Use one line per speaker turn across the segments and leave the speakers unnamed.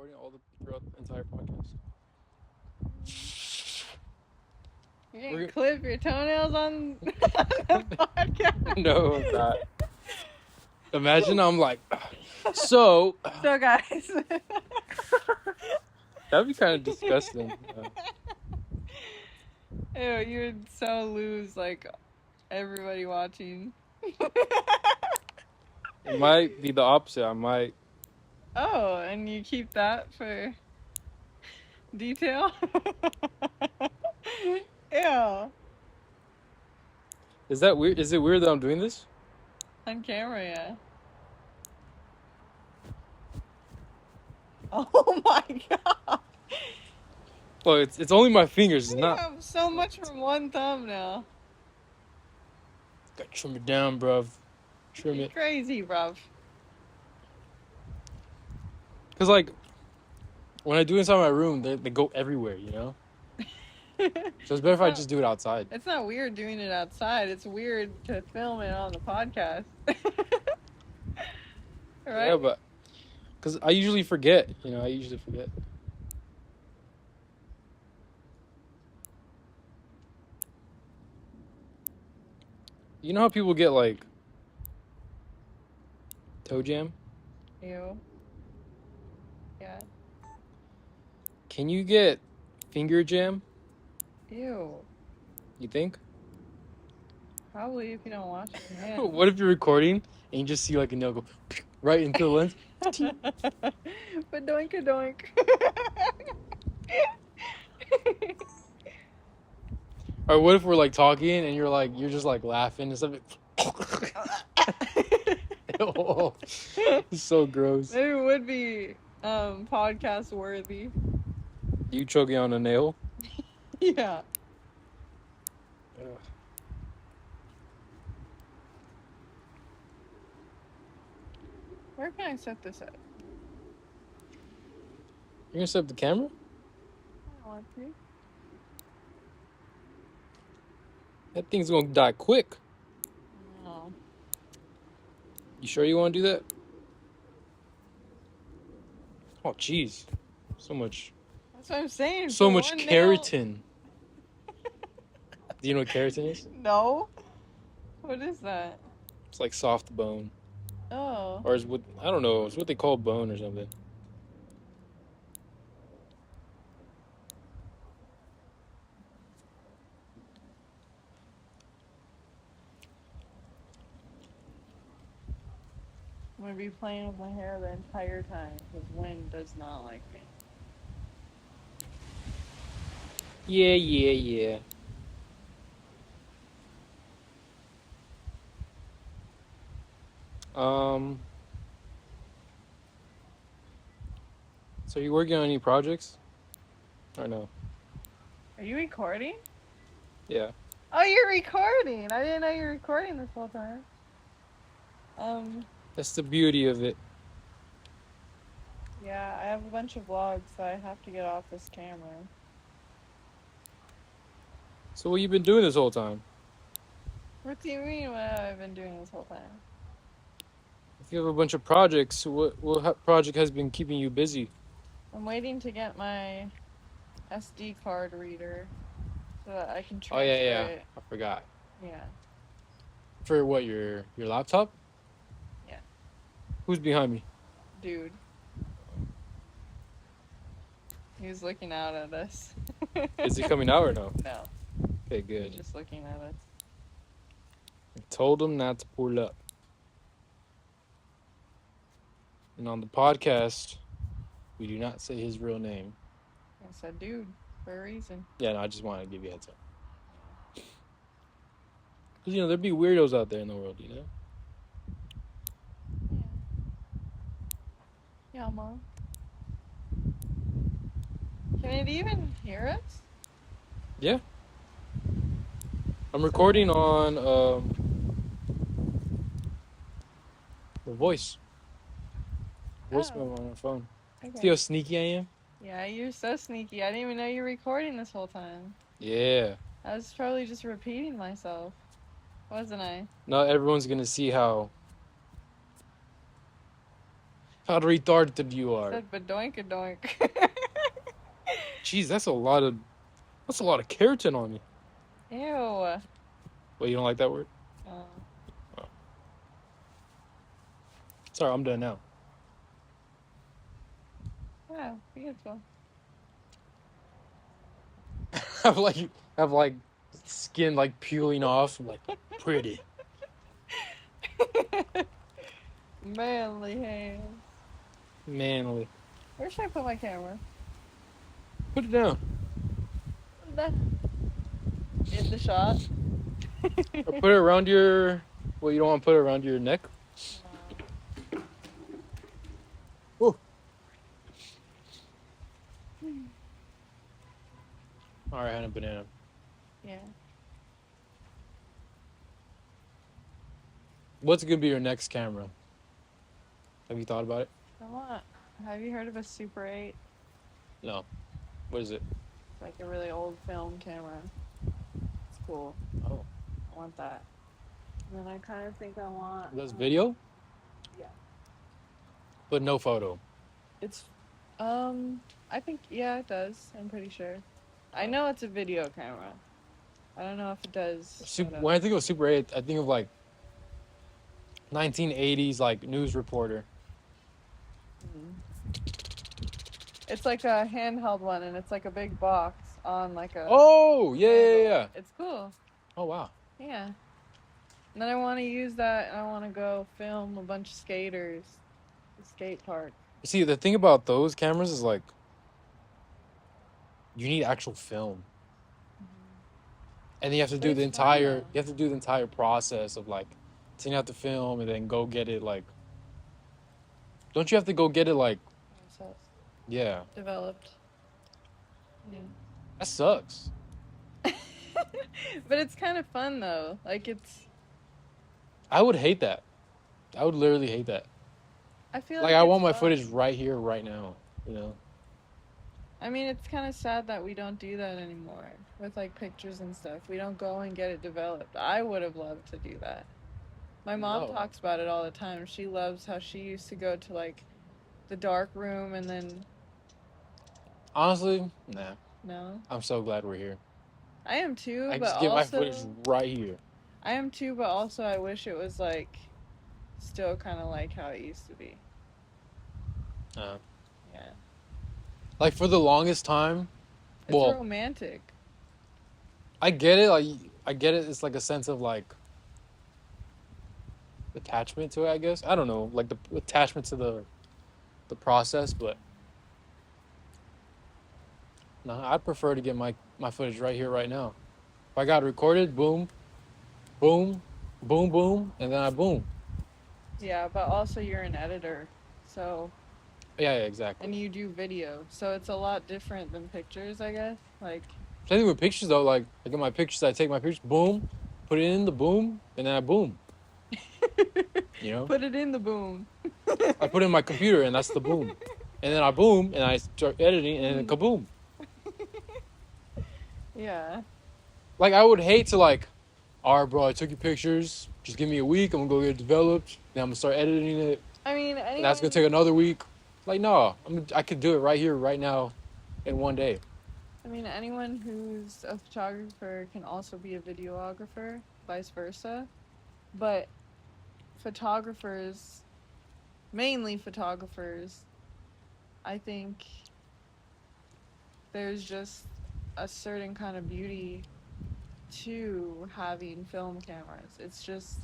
recording throughout the entire podcast.
You're gonna clip your toenails on the podcast?
No, I'm not. Imagine I'm like, so
guys.
that'd be kind of disgusting.
Ew, you would so lose like everybody watching.
It might be the opposite. I might.
Oh, and you keep that for detail? Ew.
Is that weird? Is it weird that I'm doing this?
On camera, yeah. Oh my god.
Well, it's only my fingers. It's
You
not.
have so much from one thumb now.
Gotta trim it down, bruv. Trim
You're
it.
crazy, bruv.
Cause like, when I do it inside my room, they go everywhere. So it's better if I just do it outside.
It's not weird doing it outside. It's weird to film it on the podcast. Right?
Yeah, but because I usually forget. I usually forget. You know how people get like toe jam?
Ew. Yeah.
Can you get finger jam?
Ew.
You think?
Probably if you don't wash your hands.
What if you're recording and you just see like a nail go right into the lens?
But doink-a-doink.
Or what if we're like talking and you're just like laughing and stuff? Oh, it's so gross.
Maybe it would be podcast worthy.
You choking on a nail?
Yeah.
Ugh.
Where can I set this up?
You're gonna set up the camera?
I want to.
That thing's gonna die quick.
No.
You sure you want to do that? Oh, jeez. So much.
That's what I'm saying.
So
for
much
one
keratin. Do you know what keratin is?
No. What is that?
It's like soft bone.
Oh.
Or I don't know. It's what they call bone or something.
I'm going to be playing with my hair the entire time because Wynn does not like me.
Yeah. So are you working on any projects? Or no?
Are you recording?
Yeah.
Oh, you're recording. I didn't know you were recording this whole time.
That's the beauty of it.
Yeah, I have a bunch of vlogs, so I have to get off this camera.
So what you been doing this whole time?
What do you mean what I've been doing this whole time?
If you have a bunch of projects, what project has been keeping you busy?
I'm waiting to get my SD card reader so that I can transfer
Oh yeah.
it.
I forgot.
Yeah.
For what, your laptop?
Yeah.
Who's behind me?
Dude. He was looking out at us.
Is he coming out or no?
No.
Okay,
He's
good.
just looking at us.
I told him not to pull up. And on the podcast, we do not say his real name.
I said, dude, for a reason.
Yeah, no, I just wanted to give you a heads up. Because, there'd be weirdos out there in the world,
Yeah. Yeah, Mom. Can it even hear us?
Yeah. I'm recording on the voice. Voicemail on our phone.
Okay.
See how sneaky I am?
Yeah, you're so sneaky. I didn't even know you were recording this whole time.
Yeah.
I was probably just repeating myself. Wasn't I?
Now everyone's going to see how How retarded you are.
Said badoink doink.
Jeez, that's a lot of keratin on you.
Ew.
Well, you don't like that word?
Oh.
Oh. Sorry, I'm done now.
Wow, beautiful.
have like skin like peeling off. I'm like pretty.
Manly hands.
Manly.
Where should I put my camera?
Put it down.
In the shot.
Or put it around your. Well, you don't want to put it around your neck. Oh. All right, Hannah, banana.
Yeah.
What's gonna be your next camera? Have you thought about it?
Have you heard of a Super 8?
No. What is it?
It's like a really old film camera. It's cool.
Oh.
I want that. And then I kind of think I want.
Does video?
Yeah.
But no photo.
It's, I think, yeah, it does. I'm pretty sure. I know it's a video camera. I don't know if it does.
When I think of Super 8, I think of like 1980s like news reporter.
It's like a handheld one, and it's like a big box on like a.
Oh, yeah.
It's cool.
Oh, wow.
Yeah. And then I want to use that, and I want to go film a bunch of skaters, the skate park.
See, the thing about those cameras is like, you need actual film, and then you have to do the entire process of like, taking out the film and then go get it like. Don't you have to go get it like? Yeah.
Developed. Yeah.
That sucks.
But it's kind of fun though. Like it's.
I would hate that. I would literally hate that.
I feel
like I want my footage right here, right now. You know.
I mean, it's kind of sad that we don't do that anymore with like pictures and stuff. We don't go and get it developed. I would have loved to do that. My mom talks about it all the time. She loves how she used to go to like the dark room and then.
Honestly, nah.
No.
I'm so glad we're here.
I am too,
I
but
just get my footage right here.
I am too, but also I wish it was like still kind of like how it used to be. Yeah.
Like for the longest time,
it's romantic.
I get it. Like I get it. It's like a sense of like attachment to it. I guess I don't know, like the attachment to the process, but no, I'd prefer to get my footage right here, right now. If I got recorded, boom, boom, boom, boom, and then I boom.
Yeah, but also you're an editor, so.
Yeah, exactly.
And you do video, so it's a lot different than pictures, I guess. Like.
Same thing with pictures though. Like I get my pictures, I take my pictures, boom, put it in the boom, and then I boom. You know.
Put it in the boom.
I put it in my computer, and that's the boom. And then I boom, and I start editing, and then kaboom.
Yeah.
Like, I would hate to, like, all right, bro, I took your pictures. Just give me a week. I'm going to go get it developed. Then I'm going to start editing it.
I mean,
that's going to take another week. Like, no. I could do it right here, right now, in one day.
I mean, anyone who's a photographer can also be a videographer, vice versa. But photographers, mainly photographers, I think there's just a certain kind of beauty to having film cameras. It's just,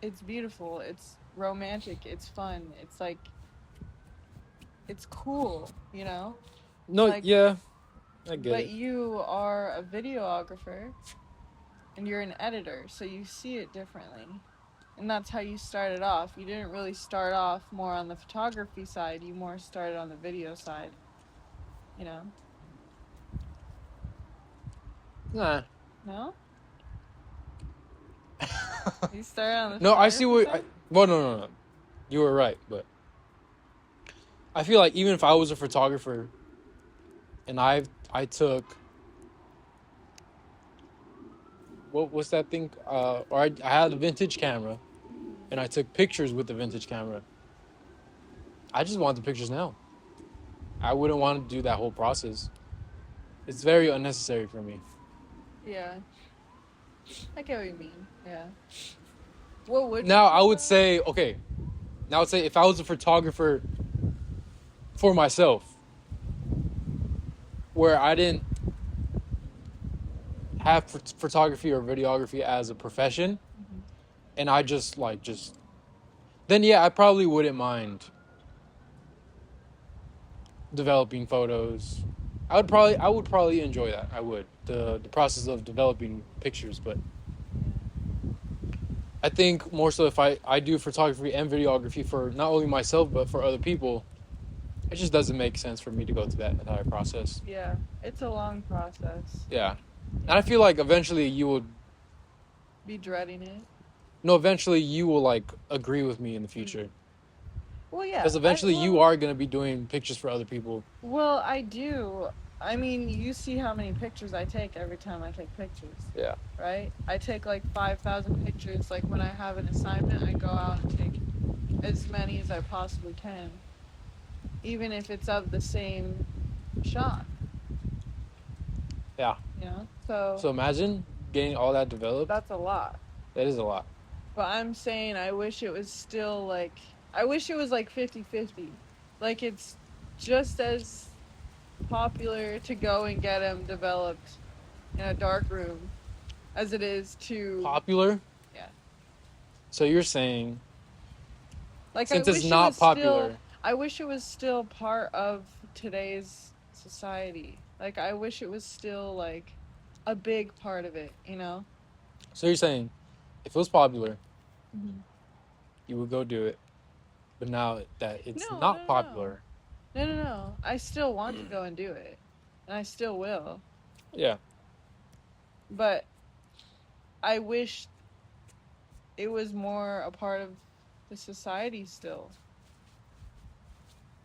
it's beautiful, it's romantic, it's fun, it's like, it's cool, you know?
No,
like,
yeah, I get it.
But you are a videographer and you're an editor, so you see it differently. And that's how you started off. You didn't really start off more on the photography side, you more started on the video side. You know?
Nah.
No? You started on the
No, I see what...
side?
Well, no. You were right, but... I feel like even if I was a photographer and I took... What's that thing? Or I had a vintage camera, and I took pictures with the vintage camera. I just want the pictures now. I wouldn't want to do that whole process. It's very unnecessary for me.
Yeah. I get what you mean. Yeah. What would
now
you
I would
though?
say, okay, now I would say if I was a photographer for myself, where I didn't have photography or videography as a profession, and I just then yeah, I probably wouldn't mind developing photos. I would probably enjoy that. I would the process of developing pictures, but I think more so if I do photography and videography for not only myself but for other people, it just doesn't make sense for me to go through that entire process.
Yeah, it's a long process.
Yeah, and I feel like eventually you will
Be dreading it.
eventually you will like agree with me in the future.
Well, yeah.
Because eventually you are going to be doing pictures for other people.
Well, I do. I mean, you see how many pictures I take every time I take pictures.
Yeah.
Right? I take like 5,000 pictures. Like when I have an assignment, I go out and take as many as I possibly can. Even if it's of the same shot.
Yeah.
You know?
So imagine getting all that developed.
That's a lot.
That is a lot.
But I'm saying I wish it was still like... I wish it was like 50-50. Like it's just as popular to go and get them developed in a dark room as it is to...
Popular?
Yeah.
So you're saying...
Like,
since it's not popular...
I wish it was still part of today's society. Like, I wish it was still, like, a big part of it, you know?
So you're saying, if it was popular, you would go do it. But now that it's not popular...
No. I still want to go and do it. And I still will.
Yeah.
But I wish it was more a part of the society still.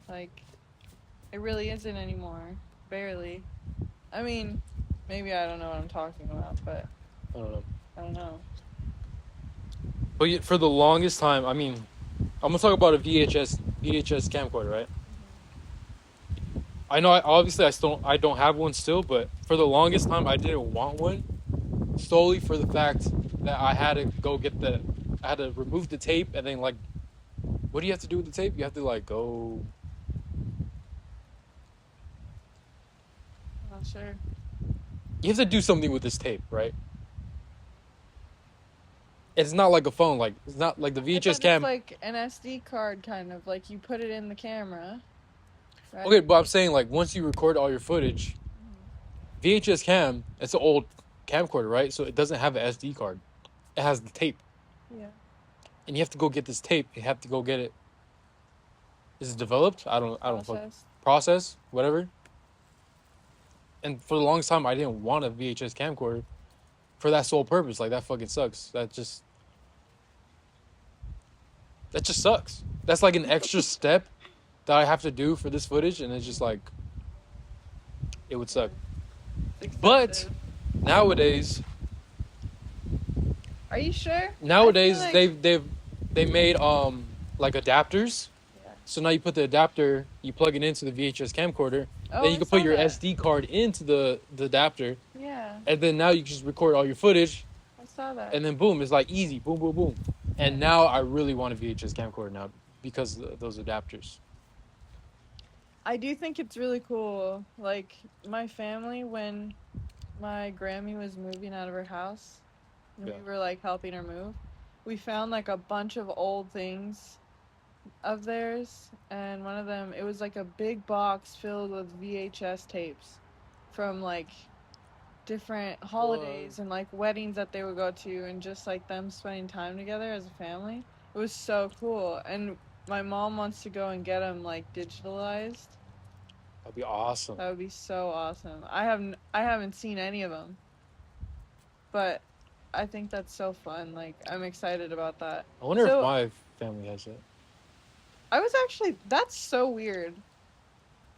Like, it really isn't anymore. Barely. I mean, maybe I don't know what I'm talking about, but...
I don't know. But for the longest time, I mean... I'm going to talk about a VHS camcorder, right? I know, obviously, I don't have one still, but for the longest time, I didn't want one. Solely for the fact that I had to go I had to remove the tape and then, like... What do you have to do with the tape? You have to, like, go...
Not sure.
You have to do something with this tape, right? It's not like a phone. Like, it's not like the VHS cam.
It's like an SD card, kind of. Like, you put it in the camera. Right?
Okay, but I'm saying, like, once you record all your footage, VHS cam, it's an old camcorder, right? So it doesn't have an SD card. It has the tape.
Yeah.
And you have to go get this tape. You have to go get it. Is it developed? I don't process, whatever. And for the longest time, I didn't want a VHS camcorder for that sole purpose. Like, that fucking sucks. That just sucks. That's like an extra step that I have to do for this footage, and it's just like, it would suck. But nowadays,
are you sure?
Nowadays, like... they made like adapters. Yeah. So now you put the adapter, you plug it into the VHS camcorder. Then you can put your SD card into the adapter.
Yeah.
And then now you can just record all your footage.
I saw that.
And then boom, it's like easy. Boom, boom, boom. And now I really want a VHS camcorder now because of those adapters.
I do think it's really cool. Like, my family, when my Grammy was moving out of her house, and we were, like, helping her move, we found, like, a bunch of old things of theirs, and one of them, it was like a big box filled with VHS tapes from like different holidays and like weddings that they would go to, and just like them spending time together as a family. It was so cool, and my mom wants to go and get them like digitalized.
That'd be awesome.
That would be so awesome. I haven't seen any of them, but I think that's so fun. Like, I'm excited about that.
I wonder if my family has it.
That's so weird.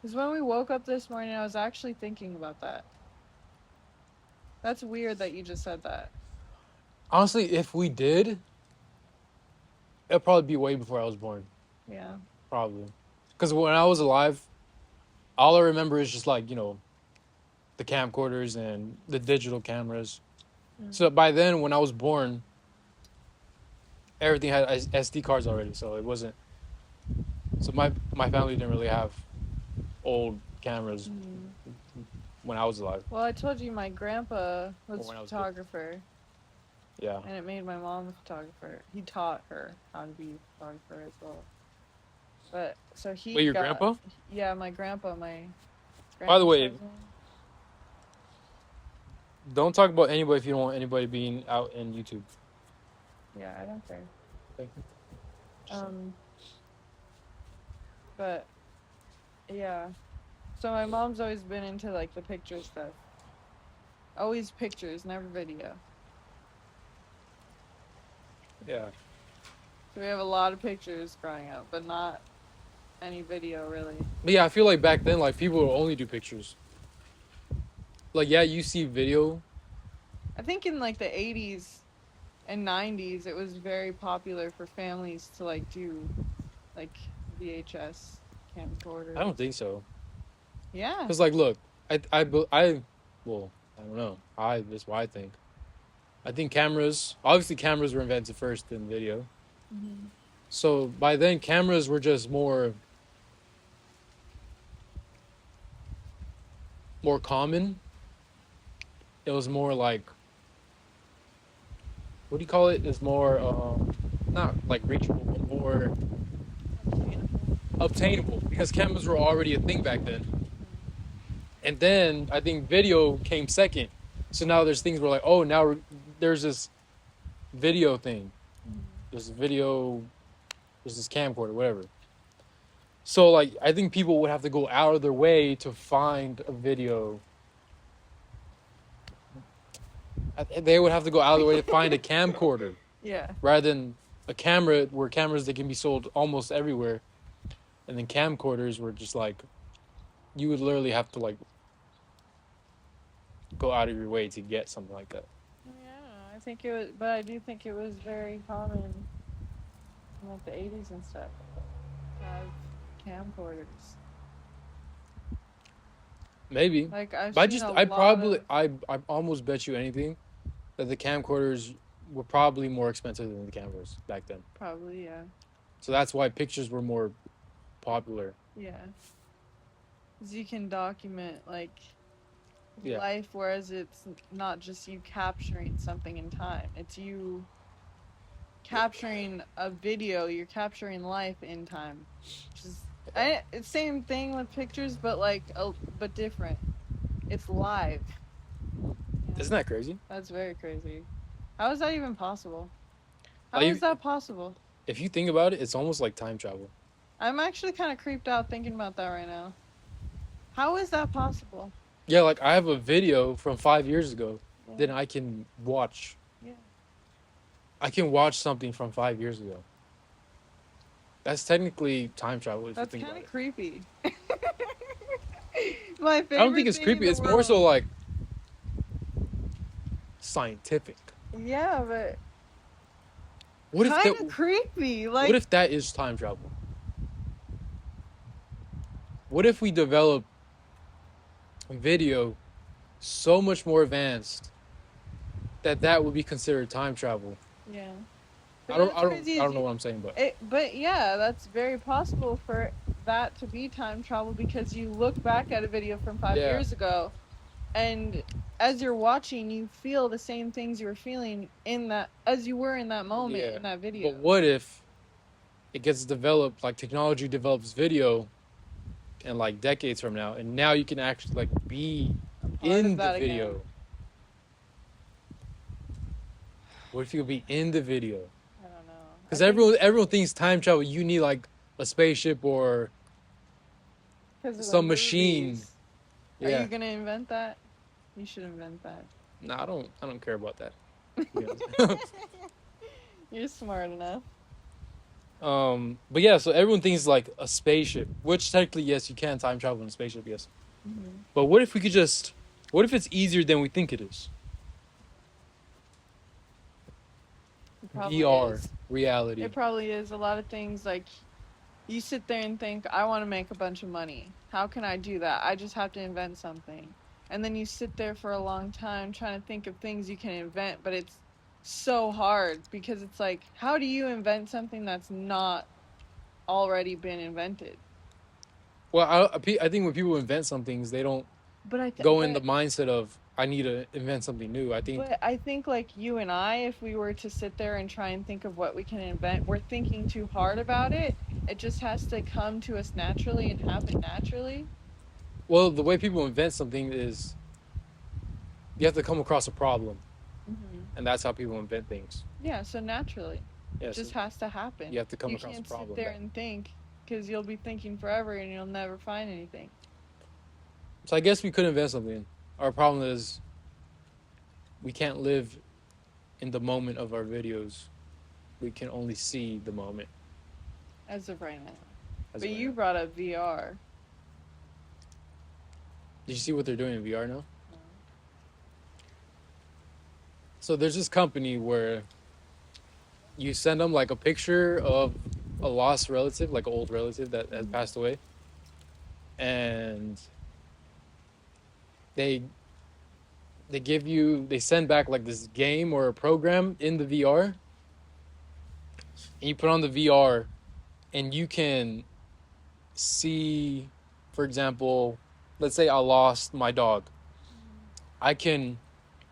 Because when we woke up this morning, I was actually thinking about that. That's weird that you just said that.
Honestly, if we did, It'll probably be way before I was born.
Yeah.
Probably. Because when I was alive, all I remember is just like, the camcorders and the digital cameras. So by then, when I was born, everything had SD cards already. So it wasn't. So my family didn't really have old cameras when I was alive.
Well, I told you my grandpa was a photographer.
Yeah.
And it made my mom a photographer. He taught her how to be a photographer as well. But so he.
Wait, your grandpa?
Yeah, my grandpa. My.
By the way, don't talk about anybody if you don't want anybody being out in YouTube.
Yeah, I don't care.
Thank you.
But yeah, so my mom's always been into like the picture stuff. Always pictures, never video.
Yeah.
So we have a lot of pictures growing up, but not any video really.
But yeah, I feel like back then, like people would only do pictures. Like, yeah, you see video.
I think in like the 80s and 90s, it was very popular for families to like do like VHS camcorders.
I don't think so.
Yeah.
Because like, look, I don't know. That's what I think. I think obviously cameras were invented first in video.
Mm-hmm.
So by then, cameras were just more common. It was more like, what do you call it? It's more, not like reachable, but more obtainable because cameras were already a thing back then. And then I think video came second. So now there's things where like, oh, now there's this video thing. There's this camcorder, whatever. So like, I think people would have to go out of their way to find a video. They would have to go out of their way to find a camcorder.
Yeah.
Rather than a camera, where cameras that can be sold almost everywhere. And then camcorders were just like, you would literally have to like go out of your way to get something like that.
Yeah, I think it was, but I do think it was very common in like the 80s and stuff to have camcorders.
Maybe.
Like I
almost bet you anything that the camcorders were probably more expensive than the cameras back then.
Probably, yeah.
So that's why pictures were more popular.
Yeah. Because you can document like life, whereas it's not just you capturing something in time. It's you capturing a video. You're capturing life in time. Which is, it's same thing with pictures, but but different. It's live.
Yeah. Isn't that crazy?
That's very crazy. How is that even possible? How is that possible?
If you think about it, it's almost like time travel.
I'm actually kind of creeped out thinking about that right now. How is that possible?
Yeah, like I have a video from 5 years ago that I can watch. Yeah. I can watch something from 5 years ago. That's technically time travel.
That's kind of creepy. My favorite.
I don't think it's creepy. It's more so like scientific.
Yeah, but
what if
kind of creepy. Like,
what if that is time travel? What if we develop video so much more advanced that would be considered time travel?
Yeah.
I don't know what I'm saying,
but yeah, that's very possible for that to be time travel because you look back at a video from 5 years ago, and as you're watching, you feel the same things you were feeling as you were in that moment in that video.
But what if it gets developed, like technology develops video, in like decades from now, and now you can actually like be in the video? Again. What if you could be in the video? Because everyone thinks time travel, you need like a spaceship or some machine.
Yeah. Are you gonna invent that? You should invent that.
No, I don't care about that.
You're smart enough.
But yeah, so everyone thinks like a spaceship, which technically yes, you can time travel in a spaceship, yes. Mm-hmm. But what if it's easier than we think it is?
Probably
VR.
Is.
reality.
It probably is. A lot of things, like, you sit there and think, I want to make a bunch of money. How can I do that? I just have to invent something. And then you sit there for a long time trying to think of things you can invent, but it's so hard because it's like, how do you invent something that's not already been invented?
Well, I think when people invent some things, they don't go in the mindset of, I need to invent something new.
But I think, like, you and I, if we were to sit there and try and think of what we can invent, we're thinking too hard about it. It just has to come to us naturally and happen naturally.
Well, the way people invent something is you have to come across a problem. And that's how people invent things.
Yeah, so naturally. It just has to happen.
You have to come across a problem.
You can't sit there and think, because you'll be thinking forever and you'll never find anything.
So I guess we could invent something. Our problem is we can't live in the moment of our videos. We can only see the moment.
As of right now. But you brought up VR.
Did you see what they're doing in VR now? No. So there's this company where you send them like a picture of a lost relative, like an old relative that has passed away. And they send back like this game or a program in the VR. And you put on the VR and you can see, for example, let's say I lost my dog. I can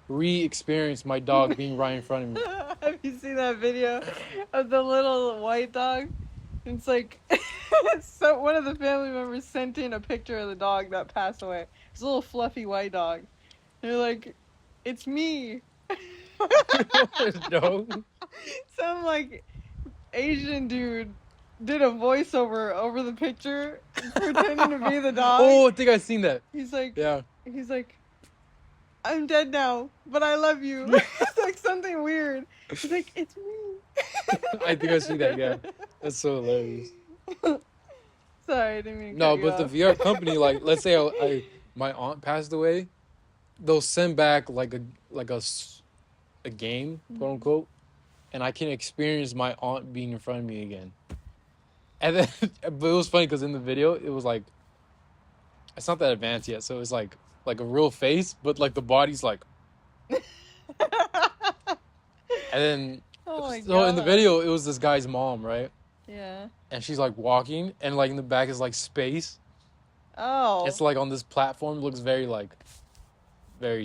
re-experience my dog being right in front of me.
Have you seen that video of the little white dog? It's like, so one of the family members sent in a picture of the dog that passed away. It's a little fluffy white dog. They're like, it's me.
No.
Some like Asian dude did a voiceover over the picture, pretending to be the dog.
Oh, I think I've seen that.
He's like,
yeah.
He's like, I'm dead now, but I love you. It's like something weird. He's like, it's me.
I think I see that, yeah. That's so hilarious.
Sorry, I didn't mean to
No, but the VR company, like, let's say my aunt passed away, they'll send back like a game, quote unquote, and I can experience my aunt being in front of me again. And then, but it was funny because in the video, it was like, it's not that advanced yet, so it's like a real face, but like the body's like. And then, so in the video, it was this guy's mom, right?
Yeah.
And she's like walking, and like in the back is like space.
Oh.
It's like on this platform, it looks very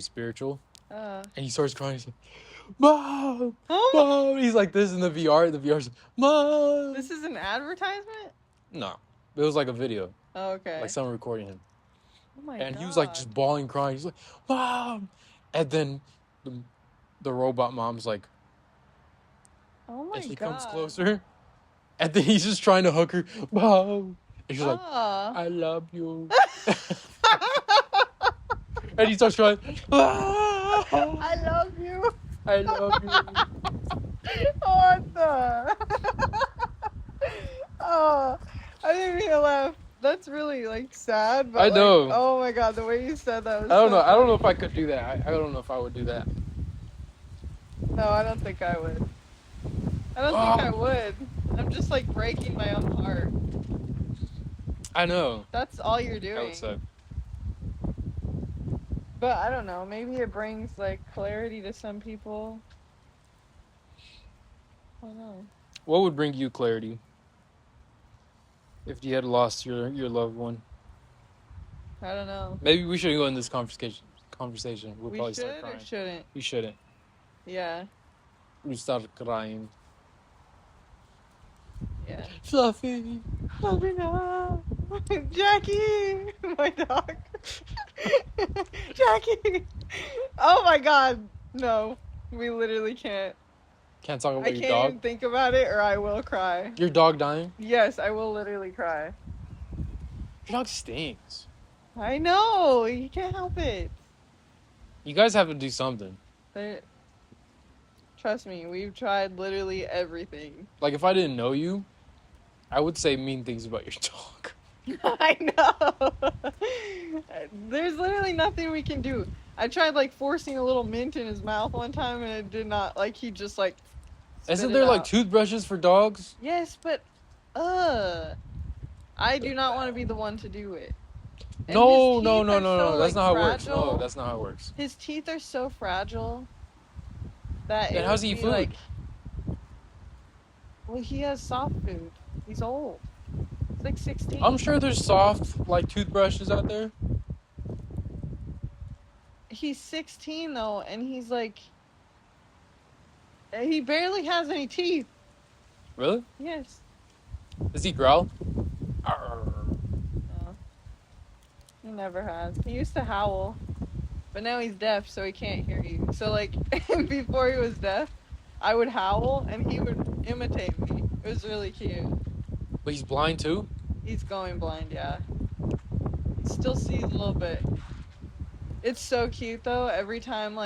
spiritual. And he starts crying. He's like, Mom! Mom! He's like this in the VR. The VR's like, Mom!
This is an advertisement?
No. It was like a video.
Oh, okay.
Like someone recording him.
Oh my God.
And he was like just bawling, crying. He's like, Mom! And then the robot mom's like,
oh my God.
And she comes closer. And then he's just trying to hug her. Mom! And she's like, I love you. And he starts crying.
I love you.
I love you.
What the? Oh, I didn't mean to laugh. That's really like sad. But
I know.
Like, oh my God, the way you said that was.
I don't know. I don't know if I could do that. I don't know if I would do that.
No, I don't think I would. I don't think I would. I'm just like breaking my own heart.
I know.
That's all you're doing.
That would suck.
But I don't know. Maybe it brings like clarity to some people. I don't know.
What would bring you clarity if you had lost your loved one?
I don't know.
Maybe we shouldn't go in this conversation. We'll probably start crying.
Or shouldn't?
We shouldn't.
Yeah.
We start crying.
Yeah.
Fluffy.
Fluffy now. Jackie! My dog. Jackie! Oh my God. No. We literally can't.
Can't talk about your dog?
I can't even think about it or I will cry.
Your dog dying?
Yes, I will literally cry.
Your dog stinks.
I know. You can't help it.
You guys have to do something.
Trust me, we've tried literally everything.
Like, if I didn't know you, I would say mean things about your dog.
I know. There's literally nothing we can do. I tried like forcing a little mint in his mouth one time and it did not, like he just like
Isn't there like toothbrushes for dogs?
Yes, but I do not want to be the one to do it.
No. That's not how it works. No, that's not how it works.
His teeth are so fragile that
then how's he eat food?
Like, well, he has soft food. He's old. He's like 16.
I'm sure there's soft like toothbrushes out there.
He's 16 though, and he's like, he barely has any teeth.
Really?
Yes.
Does he growl?
No. He never has. He used to howl, but now he's deaf, so he can't hear you. So like, before he was deaf, I would howl and he would imitate me. It was really cute.
But he's blind too?
He's going blind, yeah. He still sees a little bit. It's so cute though. Every time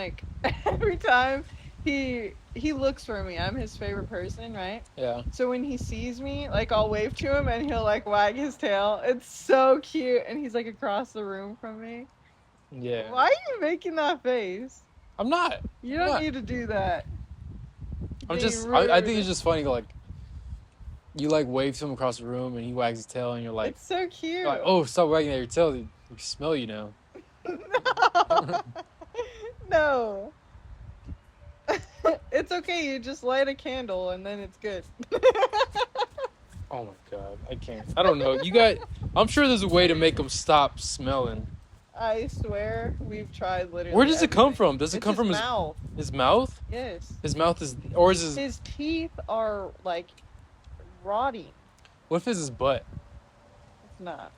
he looks for me. I'm his favorite person, right?
Yeah.
So when he sees me, like I'll wave to him and he'll like wag his tail. It's so cute, and he's like across the room from me.
Yeah.
Why are you making that face?
I'm not.
You don't need to do that.
I think it's just funny, like, you, like, wave to him across the room, and he wags his tail, and you're like...
It's so cute.
You're like, oh, stop wagging at your tail. We can smell you now.
No. It's okay. You just light a candle, and then it's good.
Oh, my God. I can't. I don't know. I'm sure there's a way to make him stop smelling.
I swear, we've tried literally.
Where does it come from? Does it come from
his mouth?
His mouth?
Yes.
His mouth is, or is
his teeth are like rotting.
What if it's his butt?
It's not.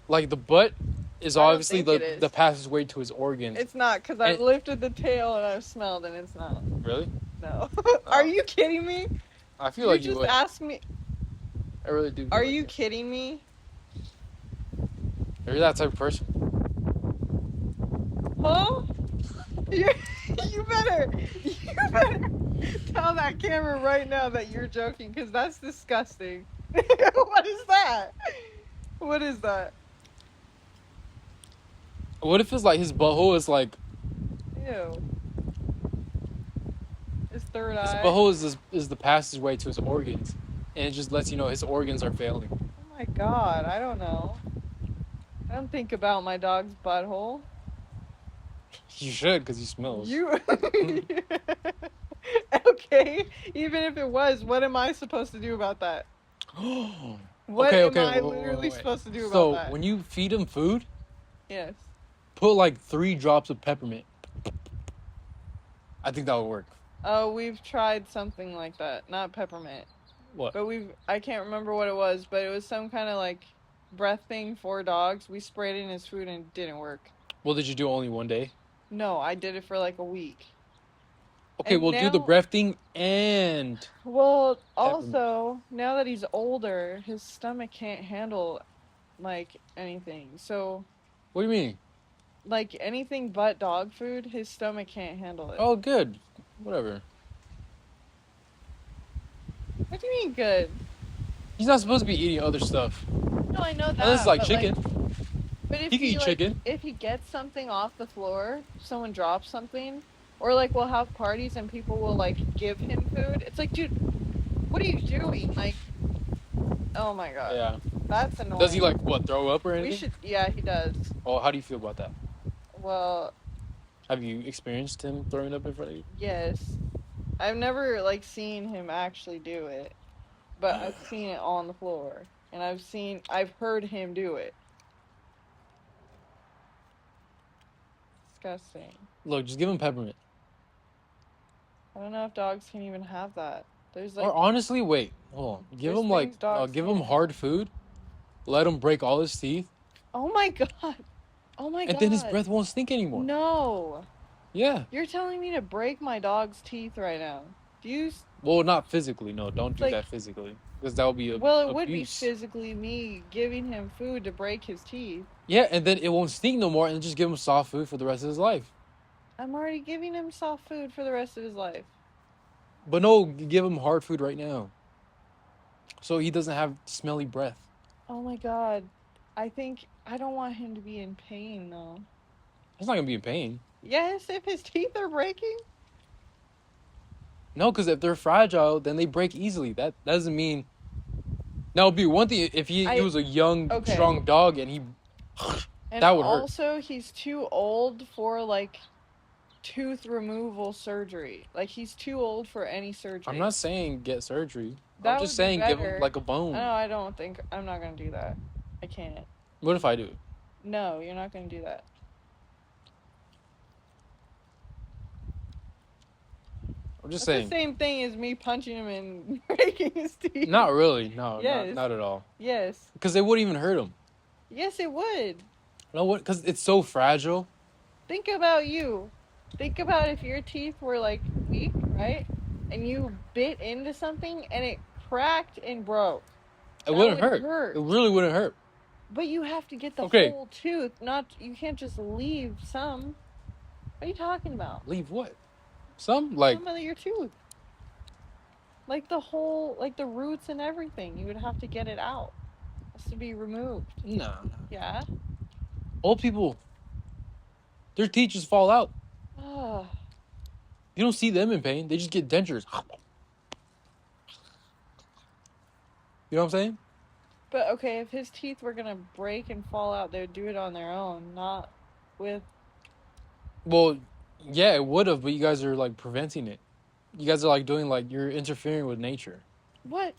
Like the butt is obviously the passageway to his organs.
It's not, because I've lifted the tail and I've smelled and it's not.
Really?
No. Are you kidding me?
I feel like you would.
just asked me.
I really do.
Are you kidding me?
Are you that type of person?
Huh? You better tell that camera right now that you're joking, because that's disgusting. What is that? What is that?
What if it's like his butthole is like...
Ew. His third eye?
His butthole is the passageway to his organs. And it just lets you know his organs are failing.
Oh my God, I don't know. I don't think about my dog's butthole.
You should, because he smells.
Okay, even if it was, what am I supposed to do about that? What am I literally supposed to do about that?
So, when you feed him food...
Yes.
Put like 3 drops of peppermint. I think that would work.
Oh, we've tried something like that. Not peppermint.
What?
But I can't remember what it was, but it was some kind of like breath thing for dogs. We sprayed it in his food and it didn't work.
Well, did you do only one day?
No, I did it for like a week.
Okay, we'll do the breath thing and...
Well, also, now that he's older, his stomach can't handle, like, anything. So...
What do you mean?
Like, anything but dog food, his stomach can't handle it.
Oh, good. Whatever.
What do you mean, good?
He's not supposed to be eating other stuff.
No, I know that.
Unless it's like chicken.
But if
he can eat chicken.
If he gets something off the floor, someone drops something, or like we'll have parties and people will like give him food. It's like, dude, what are you doing? Like, oh my God.
Yeah.
That's annoying.
Does he like what, throw up or anything?
Yeah, he does.
Oh, how do you feel about that?
Well,
have you experienced him throwing up in front of you?
Yes. I've never like seen him actually do it, but I've seen it on the floor, and I've heard him do it. Disgusting.
Look, just give him peppermint.
I don't know if dogs can even have that. There's like.
Or honestly, wait, hold on. Give him hard food. Let him break all his teeth.
Oh my God. Oh my God.
And then his breath won't stink anymore.
No.
Yeah.
You're telling me to break my dog's teeth right now. Do you...
Well, not physically. No, don't do that physically. Because that would be
would be physically me giving him food to break his teeth.
Yeah, and then it won't stink no more, and just give him soft food for the rest of his life.
I'm already giving him soft food for the rest of his life.
But no, give him hard food right now. So he doesn't have smelly breath.
Oh my God. I don't want him to be in pain, though.
He's not going to be in pain. Yes, if his teeth are breaking.
Yes, if his teeth are breaking. What do you mean good? He's not supposed to be eating peppermint. He's not supposed to be eating peppermint. He's supposed to be eating soft food. He's supposed to be eating soft food for the rest of his life.
He's not going to be in pain. No, because if they're fragile, then they break easily. That doesn't mean. That would be one thing if he was a young, strong dog and he.
And
that would hurt.
Also, he's too old for like tooth removal surgery. Like he's too old for any surgery.
I'm not saying get surgery.
That
I'm just saying give him like a bone.
No, I don't think I'm not gonna do that. I can't.
What if I do?
No, you're not gonna do that.
I'm just
That's
saying.
The same thing as me punching him and breaking his teeth.
Not really. No.
Yes.
Not at all.
Yes.
Because they wouldn't even hurt him.
Yes, it would.
No, what? Because it's so fragile.
Think about you. Think about if your teeth were like weak, right? And you bit into something and it cracked and broke.
It wouldn't hurt. It really wouldn't hurt.
But you have to get the whole tooth. You can't just leave some. What are you talking about?
Leave what? Some of
your tooth. Like the whole, like the roots and everything. You would have to get it out. It has to be removed.
No.
Yeah?
Old people, their teeth just fall out. You don't see them in pain. They just get dentures. You know what I'm saying?
But okay, if his teeth were gonna break and fall out, they would do it on their own, not with.
Well, yeah, it would have, but you guys are like preventing it. You guys are like doing like you're interfering with nature.
What?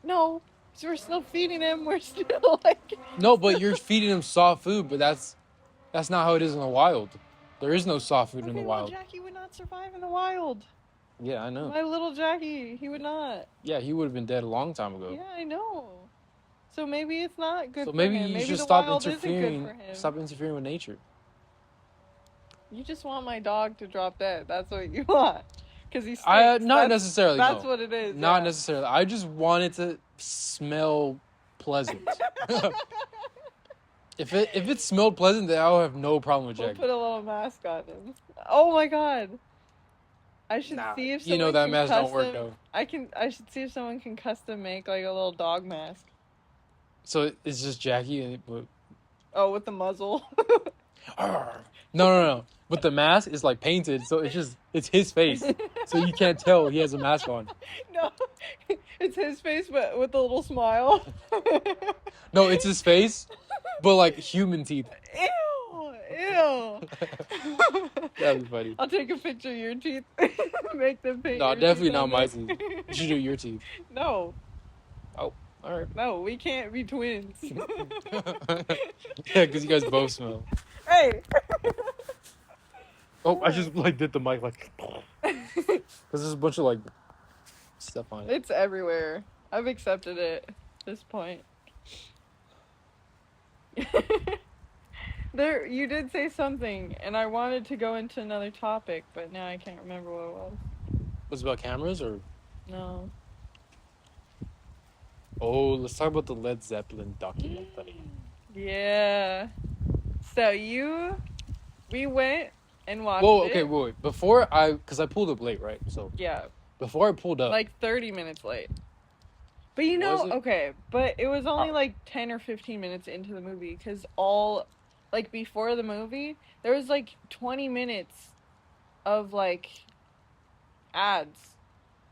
No, so we're still feeding him. We're still like.
No, but you're feeding him soft food, but that's not how it is in the wild. There is no soft food in the wild.
Well, Jackie would not survive in the wild.
Yeah, I know.
My little Jackie, he would not.
Yeah, he would have been dead a long time ago.
Yeah, I know. So maybe it's not good for him.
So maybe you should stop interfering. Stop interfering with nature.
You just want my dog to drop dead. That's what you want. Because he's.
Not necessarily.
That's what it is.
Not necessarily. I just want it to smell pleasant. If it smelled pleasant, then I'll have no problem with Jackie.
We'll put a little mask on him. Oh my god. I should see if someone
that mask don't work though.
I should see if someone can custom make like a little dog mask.
So it's just Jackie
with the muzzle.
No. But the mask is like painted, so it's his face. So you can't tell he has a mask on.
No. It's his face but with a little smile.
No, it's his face, but like human teeth.
Ew.
That'd be funny.
I'll take a picture of your teeth. Make them paint.
No, definitely not my teeth. You should do your teeth.
No.
Oh, all right.
No, we can't be twins.
Yeah, because you guys both smell.
Hey.
Oh, I just like did the mic like. Because there's a bunch of like stuff on it.
It's everywhere. I've accepted it at this point. You did say something, and I wanted to go into another topic, but now I can't remember what it was.
Was it about cameras or?
No.
Oh, let's talk about the Led Zeppelin documentary.
Yeah. So we went and watched it.
Whoa, okay, wait. Because I pulled up late, right? So.
Yeah.
Before I pulled up.
Like 30 minutes late. But but it was only like 10 or 15 minutes into the movie, because like before the movie, there was like 20 minutes of like ads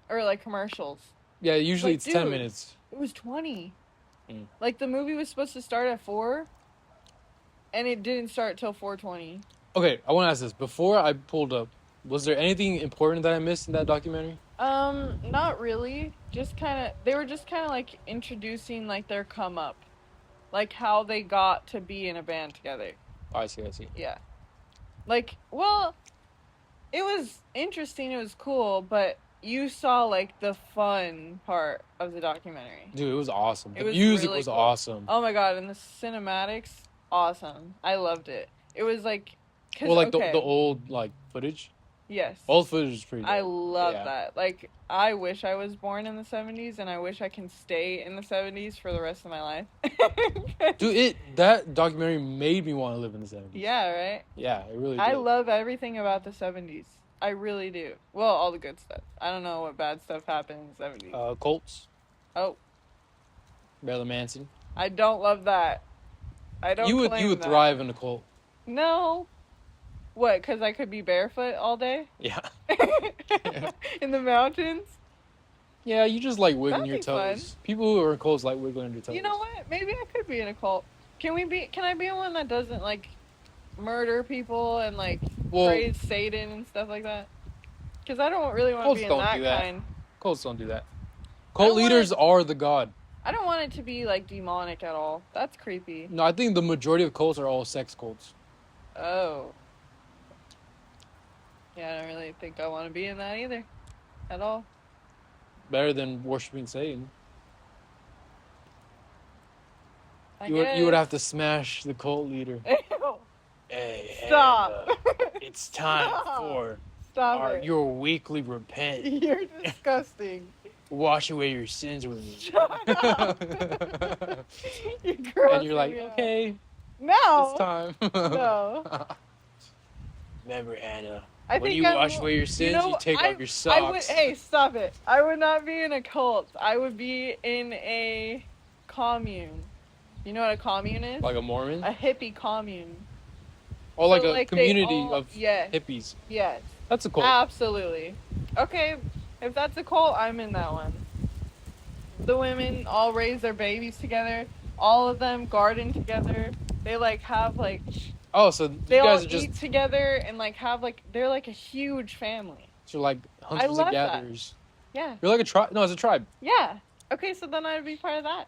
or like commercials.
Yeah, usually it's 10 minutes.
It was 20. Like the movie was supposed to start at 4 and it didn't start till 4:20.
Okay, I want to ask this. Before I pulled up, was there anything important that I missed in that documentary?
Not really. They were just kind of like introducing like their come up. Like how they got to be in a band together.
I see.
Yeah. Like, well, it was interesting, it was cool, but you saw like the fun part of the documentary.
Dude, it was awesome. The music was awesome.
Oh my god, and the cinematics, awesome. I loved it. It was like...
the old like footage?
Yes.
Old footage is pretty dope.
I love that. Like, I wish I was born in the 70s, and I wish I can stay in the 70s for the rest of my life.
Dude, that documentary made me want to live in the 70s.
Yeah, right?
Yeah, it really did.
I love everything about the 70s. I really do. Well, all the good stuff. I don't know what bad stuff happened in the 70s.
Colts.
Oh.
Marilyn Manson.
I don't love that. I don't
You would thrive in a cult.
No. What? Because I could be barefoot all day
Yeah.
in the mountains.
Yeah, you just like wiggling
That'd
your
be fun.
toes. People who are in cults like wiggling their toes.
You know what? Maybe I could be in a cult. Can we be? Can I be in one that doesn't like murder people and like praise Satan and stuff like that? Because I don't really want to be in that kind.
Cults don't do that. Cult leaders are the god.
I don't want it to be like demonic at all. That's creepy.
No, I think the majority of cults are all sex cults.
Oh. Yeah, I don't really think I want to be in that either. At all.
Better than worshiping Satan. You would have to smash the cult leader. Hey,
stop.
It's time for your weekly repent.
You're disgusting.
Wash away your sins with me.
Shut up.
And you're like, okay.
No.
It's time.
No.
Remember, Hannah.
When
you wash away your sins, you take off your socks.
Hey, stop it. I would not be in a cult. I would be in a commune. You know what a commune is?
Like a Mormon?
A hippie commune.
Or like a community of hippies.
Yes.
That's a cult.
Absolutely. Okay, if that's a cult, I'm in that one. The women all raise their babies together. All of them garden together. They like have like...
Oh, so
they all eat together and like have like... They're like a huge family.
So like hunters and gatherers.
That. Yeah.
You're like a tribe. No, it's a tribe.
Yeah. Okay, so then I'd be part of that.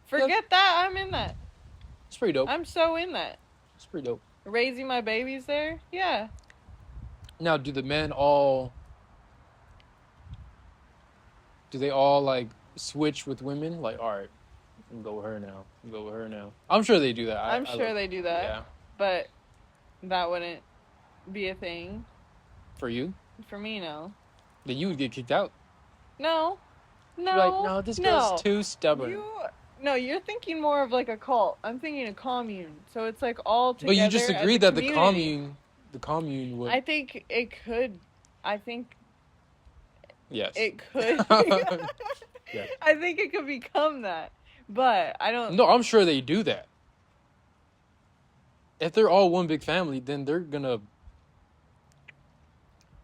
Forget that. I'm in that.
It's pretty dope.
I'm so in that.
It's pretty dope.
Raising my babies there? Yeah.
Now, do the men all... Do they all, like, switch with women? Like, all right, I'm go with her now. Go with her now. I'm sure they do that.
I'm sure they do that.
Yeah.
But that wouldn't be a thing.
For you?
For me, no.
Then you would get kicked out.
No. No.
You're like, no, this girl's too stubborn.
You're thinking more of like a cult. I'm thinking a commune. So it's like all together.
But you just agreed that the commune would...
I think it could.
Yes.
It could.
Yes.
I think it could become that. But I don't...
No, I'm sure they do that. If they're all one big family, then they're gonna...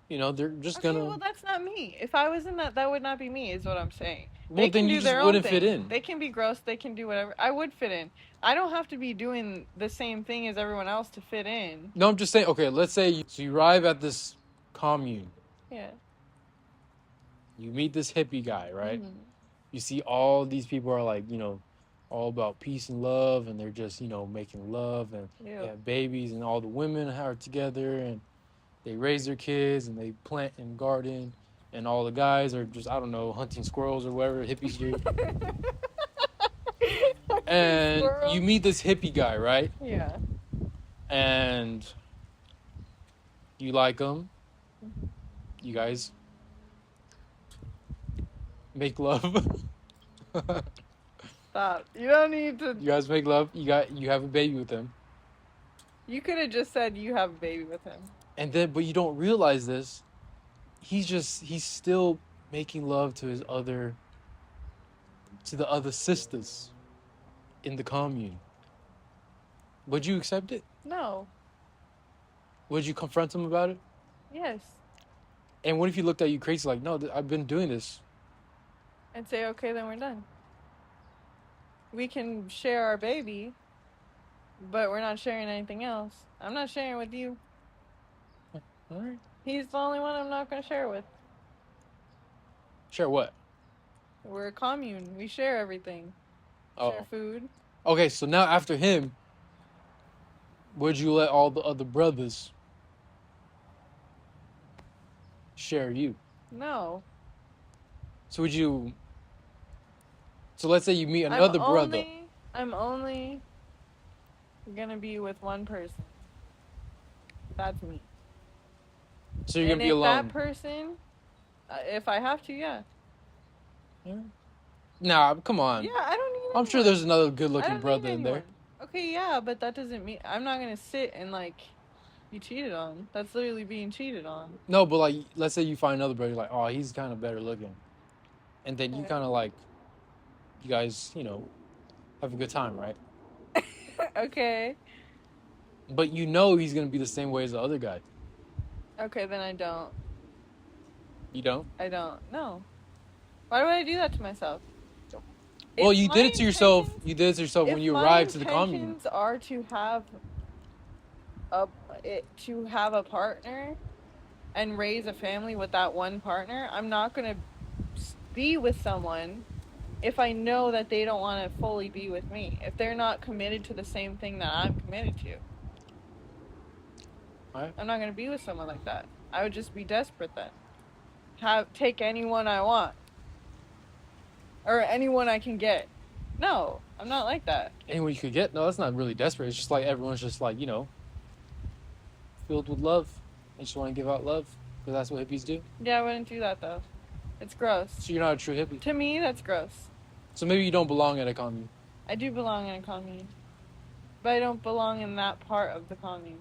You know, they're just gonna...
Well, that's not me. If I was in that, that would not be me, is what I'm saying.
Well, then you just wouldn't fit in.
They can be gross. They can do whatever. I would fit in. I don't have to be doing the same thing as everyone else to fit in.
No, I'm just saying, okay, let's say you arrive at this commune.
Yeah.
You meet this hippie guy, right?
Mm-hmm.
You see all these people are like, all about peace and love, and they're just, making love, and they have babies, and all the women are together, and they raise their kids, and they plant and garden. And all the guys are just, I don't know, hunting squirrels or whatever hippies do. And you meet this hippie guy, right?
Yeah.
And you like him. You guys make love.
Stop. You don't need to...
You guys make love. You have a baby with him.
You could have just said you have a baby with him.
And then, but you don't realize this. He's still making love to the other sisters in the commune. Would you accept it?
No.
Would you confront him about it?
Yes.
And what if he looked at you crazy like, no, I've been doing this?
And say, okay, then we're done. We can share our baby, but we're not sharing anything else. I'm not sharing with you.
All right.
He's the only one I'm not going to share with.
Share what?
We're a commune. We share everything. Share food.
Okay, so now after him, would you let all the other brothers share you?
No.
So would you... So let's say you meet another brother.
I'm only going to be with one person. That's me.
So you're going to be alone?
That person, if I have to, yeah.
Nah, come on.
Yeah, I don't need anyone.
I'm sure there's another good-looking brother in there.
Okay, yeah, but that doesn't mean... I'm not going to sit and, be cheated on. That's literally being cheated on.
No, but, let's say you find another brother, you're like, oh, he's kind of better looking. And then you kind of, you guys, have a good time, right?
Okay.
But you know he's gonna be the same way as the other guy.
Okay, then I don't.
You don't?
I don't. No. Why would I do that to myself?
Well, you did it to yourself. You did it to yourself when you arrived to the commune.
If my intentions are to have a partner and raise a family with that one partner, I'm not gonna be with someone if I know that they don't want to fully be with me. If they're not committed to the same thing that I'm committed to,
right.
I'm not gonna be with someone like that. I would just be desperate then. Take anyone I want. Or anyone I can get. No, I'm not like that.
Anyone you could get? No, that's not really desperate. It's just like everyone's just like, filled with love. They just want to give out love because that's what hippies do.
Yeah, I wouldn't do that though. It's gross.
So you're not a true hippie?
To me, that's gross.
So maybe you don't belong in a commune.
I do belong in a commune. But I don't belong in that part of the commune.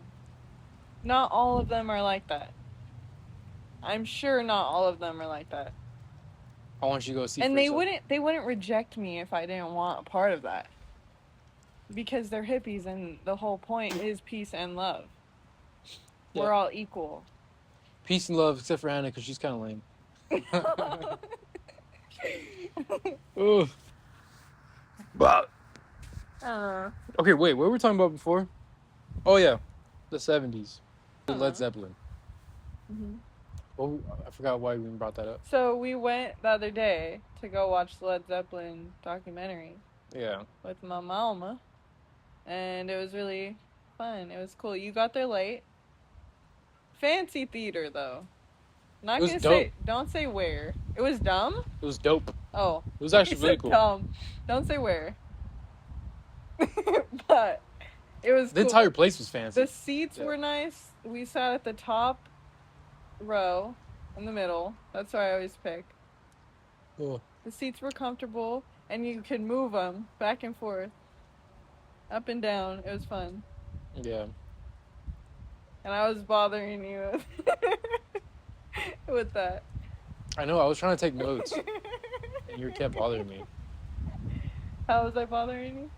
Not all of them are like that. I'm sure not all of them are like that.
I want you to go see.
And they wouldn't reject me if I didn't want a part of that. Because they're hippies and the whole point is peace and love. Yeah. We're all equal.
Peace and love, except for Hanna, because she's kind of lame. Ugh. But okay, wait, what were we talking about before? Oh yeah, the 70s, Led Zeppelin.
Mm-hmm.
Well, I forgot why we even brought that up.
So we went the other day to go watch the Led Zeppelin documentary.
Yeah.
With my mama, and it was really fun. It was cool. You got there late. Fancy theater though. Not gonna say. Don't say where. It was dumb.
It was dope.
Oh.
It was actually really cool.
Dumb. Don't say where. But it was.
The entire place was fancy.
The seats were nice. We sat at the top row in the middle. That's what I always pick.
Cool.
The seats were comfortable, and you could move them back and forth, up and down. It was fun.
Yeah.
And I was bothering you with that.
I know. I was trying to take notes, and you kept bothering me.
How was I bothering you?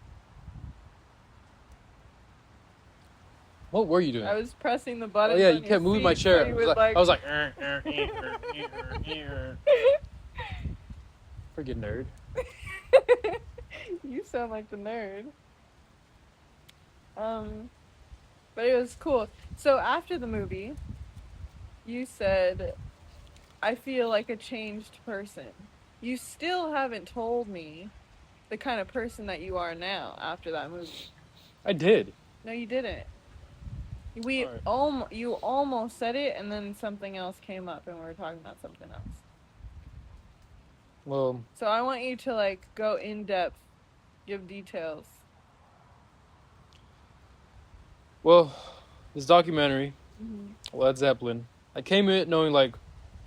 What were you doing?
I was pressing the button.
Oh yeah, you kept moving my chair. I was like, Freaking nerd.
You sound like the nerd. But it was cool. So after the movie, you said, I feel like a changed person. You still haven't told me the kind of person that you are now after that movie.
I did.
No, you didn't. You almost said it, and then something else came up, and we were talking about something else.
Well.
So I want you to go in depth, give details.
Well, this documentary, Led Zeppelin, I came in knowing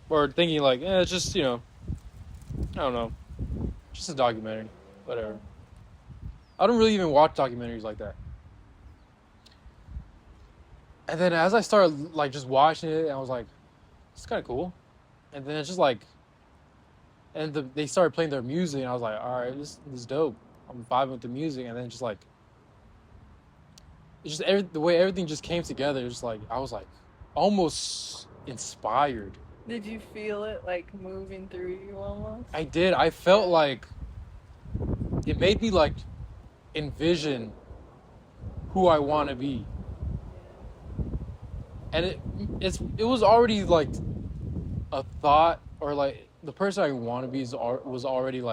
or thinking it's just, I don't know, just a documentary, whatever. I don't really even watch documentaries like that. And then as I started just watching it, I was like, it's kind of cool. And then it's just they started playing their music, and I was like, all right, this is dope. I'm vibing with the music, and then just it's just the way everything just came together. It's I was almost inspired.
Did you feel it moving through you almost?
I did. I felt it made me envision who I want to be. And it was already a thought, or the person I want to be was already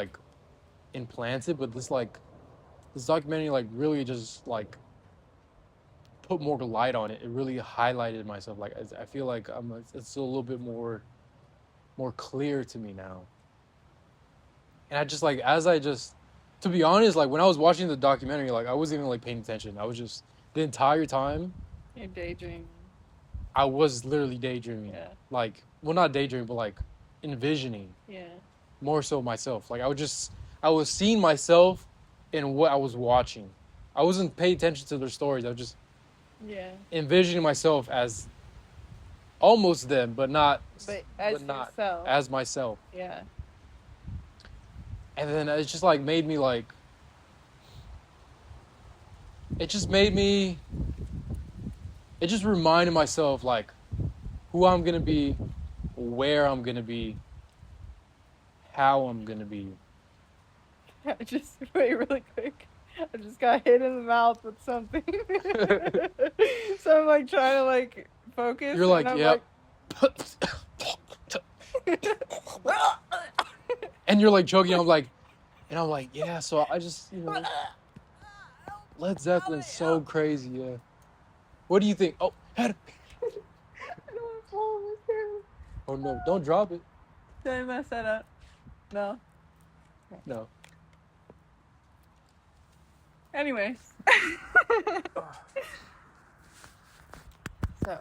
implanted, but this documentary really just put more light on it. It really highlighted myself. I feel it's a little bit more clear to me now. And I just to be honest, when I was watching the documentary, I wasn't even paying attention. I was just the entire time.
You're daydreaming.
I was literally daydreaming.
Yeah.
Well, not daydreaming, but envisioning.
Yeah.
More so myself. I was seeing myself in what I was watching. I wasn't paying attention to their stories. I was just envisioning myself as almost them, but not
yourself.
As myself.
Yeah.
And then it just made me it just made me it just reminded myself like who I'm gonna be, where I'm gonna be, how I'm gonna be.
Just wait really quick. I just got hit in the mouth with something. So I'm like trying to like focus.
You're like,
and I'm
yeah.
like,
And you're like choking. I'm like, yeah. So I just, Led Zeppelin's so crazy. Yeah. What do you think? Oh,
I don't want to fall in this too.
oh no! Don't drop it.
Did I mess that up? No.
No.
Anyways. So.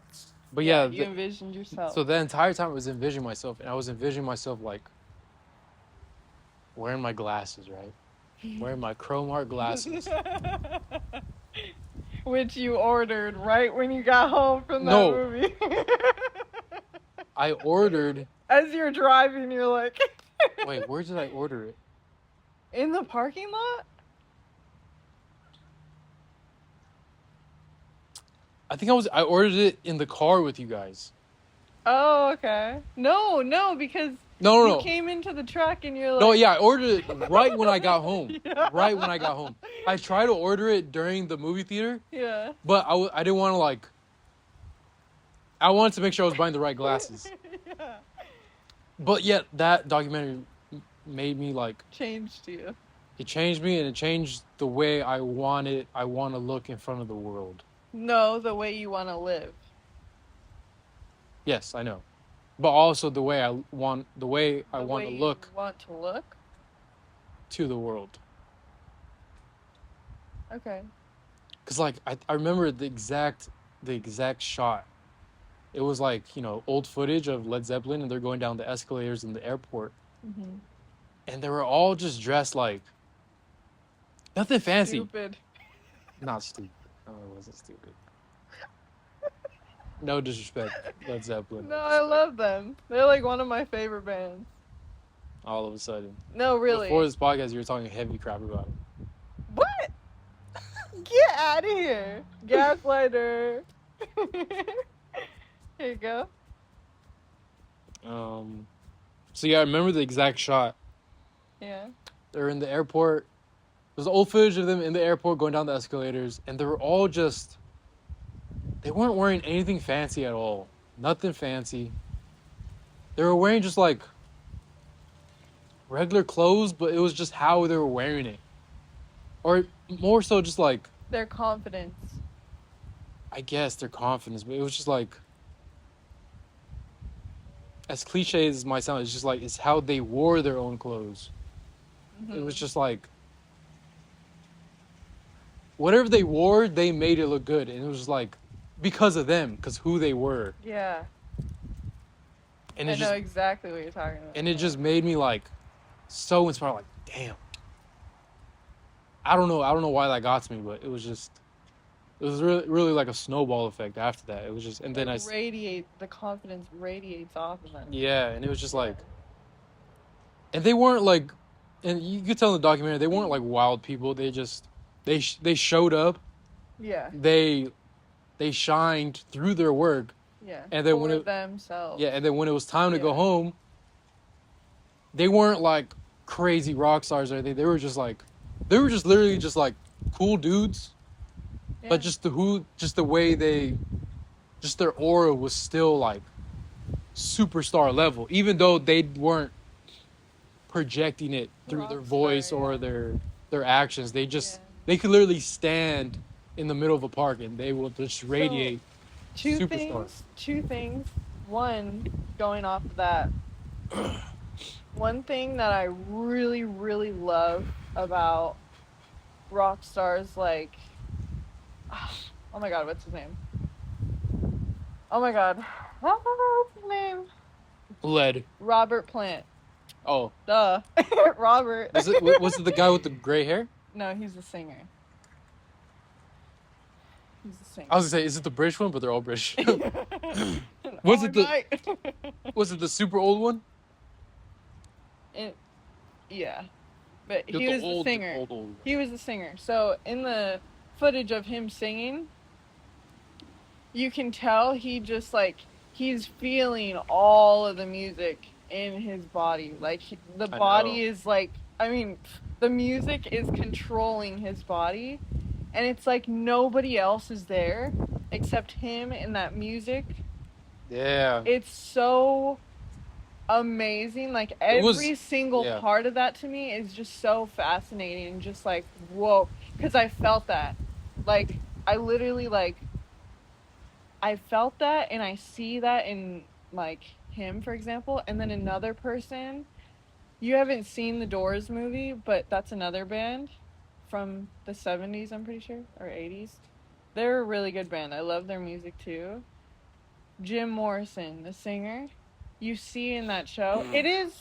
But yeah,
you envisioned yourself.
So the entire time I was envisioning myself, and I was envisioning myself like wearing my glasses, right? Wearing my chrome art glasses.
Which you ordered right when you got home from that movie.
I ordered.
As you're driving, you're like.
Wait, where did I order it?
In the parking lot?
I think I ordered it in the car with you guys.
Oh, okay. No, because you came into the truck and you're like...
No, yeah, I ordered it right when I got home. Yeah. Right when I got home. I tried to order it during the movie theater.
Yeah.
But I didn't want to like... I wanted to make sure I was buying the right glasses. Yeah. But yet, that documentary made me like...
Changed you.
It changed me, and it changed the way I want to look in front of the world.
No, the way you want to live.
Yes, I know. But also the way I want to look.
Want to look?
To the world.
Okay.
Because like I remember the exact shot. It was like, old footage of Led Zeppelin, and they're going down the escalators in the airport. Mm-hmm. And they were all just dressed like nothing fancy.
Stupid.
Not stupid. No, it wasn't stupid. No disrespect, Led Zeppelin.
No, I love them. They're like one of my favorite bands.
All of a sudden.
No, really.
Before this podcast, you were talking heavy crap about it.
What? Get out of here. Gaslighter. Here you go.
So yeah, I remember the exact shot.
Yeah.
They're in the airport. There's old footage of them in the airport going down the escalators, and they were all just... They weren't wearing anything fancy at all. Nothing fancy. They were wearing just like regular clothes, but it was just how they were wearing it. Or more so just like...
Their confidence.
I guess their confidence, but it was just like... As cliche as it might sound, it's just like, it's how they wore their own clothes. Mm-hmm. It was just like... Whatever they wore, they made it look good. And it was just like... Because of them, because who they were.
Yeah.
And
I know exactly what you're talking about.
And it just made me like so inspired. Like, damn. I don't know why that got to me, but it was really, really like a snowball effect after that. It was just, and then
the confidence radiates off of them.
Yeah, and it was just like, and they weren't like, and you could tell in the documentary they weren't like wild people. They just they showed up.
Yeah.
They shined through their work.
Yeah.
And then
themselves.
Yeah, and then when it was time to go home, they weren't like crazy rock stars or anything. They were just literally just like cool dudes. Yeah. But just the way their aura was still like superstar level, even though they weren't projecting it through their voice or their actions. They they could literally stand in the middle of a park and they will just radiate superstar.
Two things. One, going off of that, one thing that I really, really love about rock stars like, oh my god, what's his name? Oh my god, what's his name?
Led.
Robert Plant.
Oh.
Duh. Robert.
Was it the guy with the gray hair?
No, he's the singer.
I was gonna say, is it the British one? But they're all British. Was it the super old one?
Yeah, but he was the singer. He was the singer. So in the footage of him singing, you can tell he just like he's feeling all of the music in his body. Like the body is like, I mean, the music is controlling his body, and it's like nobody else is there except him and that music.
Yeah.
It's so amazing. Like every single part of that to me is just so fascinating and just like, whoa, because I felt that. Like I literally like I felt that, and I see that in like him, for example, and then another person. You haven't seen the Doors movie, but that's another band from the 70s, I'm pretty sure, or 80s. They're a really good band. I love their music too. Jim Morrison, the singer, you see in that show. It is